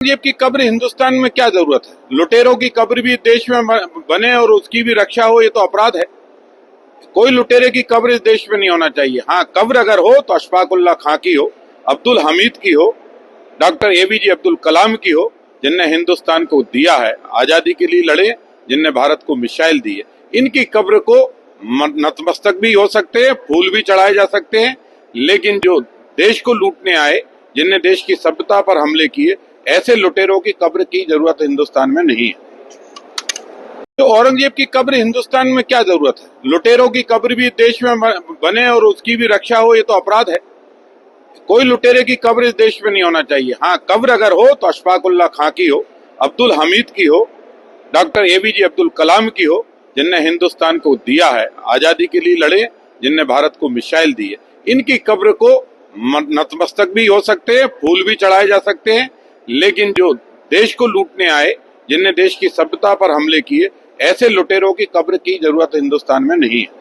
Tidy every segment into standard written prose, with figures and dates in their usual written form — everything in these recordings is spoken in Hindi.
औरंगजेब की कब्र हिंदुस्तान में क्या जरूरत है? लुटेरों की कब्र भी देश में बने और उसकी भी रक्षा हो, ये तो अपराध है। कोई लुटेरे की कब्र इस देश में नहीं होना चाहिए। हाँ, कब्र अगर हो तो अशफाक उल्लाह खां की हो, अब्दुल हमीद की हो, डॉक्टर एपीजे अब्दुल कलाम की हो, जिनने हिंदुस्तान को दिया है, आजादी के लिए लड़े, जिनने भारत को मिसाइल दी है। इनकी कब्र को नतमस्तक भी हो सकते हैं, फूल भी चढ़ाए जा सकते हैं, लेकिन जो देश को लूटने आए, जिनने देश की सभ्यता पर हमले किए, ऐसे लुटेरों की कब्र की जरूरत हिंदुस्तान में नहीं है। तो औरंगजेब की कब्र हिंदुस्तान में क्या जरूरत है? लुटेरों की कब्र भी देश में बने और उसकी भी रक्षा हो, ये तो अपराध है। कोई लुटेरे की कब्र इस देश में नहीं होना चाहिए। हाँ, कब्र अगर हो तो अशफाक उल्लाह खां की हो, अब्दुल हमीद की हो, डॉक्टर एपीजे अब्दुल कलाम की हो, जिनने हिंदुस्तान को दिया है, आजादी के लिए लड़े, जिनने भारत को मिसाइल दी है। इनकी कब्र को नतमस्तक भी हो सकते हैं, फूल भी चढ़ाए जा सकते हैं, लेकिन जो देश को लूटने आए, जिनने देश की सभ्यता पर हमले किए, ऐसे लुटेरों की कब्र की जरूरत हिंदुस्तान में नहीं है।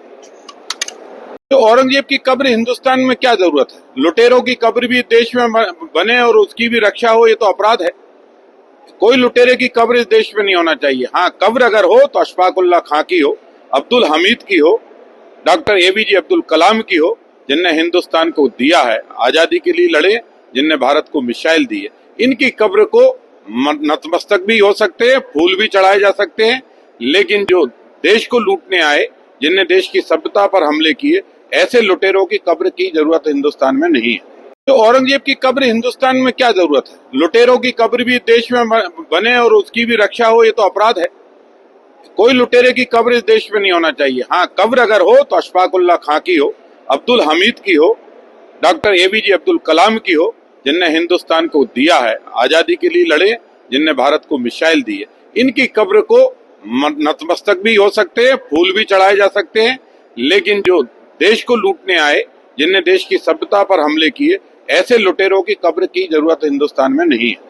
तो औरंगजेब की कब्र हिंदुस्तान में क्या जरूरत है? लुटेरों की कब्र भी देश में बने और उसकी भी रक्षा हो, ये तो अपराध है। कोई लुटेरे की कब्र इस देश में नहीं होना चाहिए। हाँ, कब्र अगर हो तो अशफाक उल्लाह खां की हो, अब्दुल हमीद की हो, डॉक्टर एपीजे अब्दुल कलाम की हो, जिनने हिंदुस्तान को दिया है, आजादी के लिए लड़े, जिनने भारत को मिसाइल दी है। इनकी कब्र को नतमस्तक भी हो सकते हैं, फूल भी चढ़ाए जा सकते हैं, लेकिन जो देश को लूटने आए, जिनने देश की सभ्यता पर हमले किए, ऐसे लुटेरों की कब्र की जरूरत हिंदुस्तान में नहीं है। तो औरंगजेब की कब्र हिंदुस्तान में क्या जरूरत है? लुटेरों की कब्र भी देश में बने और उसकी भी रक्षा हो, ये तो अपराध है। कोई लुटेरे की कब्र इस देश में नहीं होना चाहिए। हाँ, कब्र अगर हो तो अशफाक उल्लाह खां की हो, अब्दुल हमीद की हो, डॉक्टर एपीजे अब्दुल कलाम की हो, जिनने हिंदुस्तान को दिया है, आजादी के लिए लड़े, जिनने भारत को मिसाइल दी है। इनकी कब्र को नतमस्तक भी हो सकते हैं, फूल भी चढ़ाए जा सकते हैं, लेकिन जो देश को लूटने आए, जिनने देश की सभ्यता पर हमले किए, ऐसे लुटेरों की कब्र की जरूरत हिंदुस्तान में नहीं है।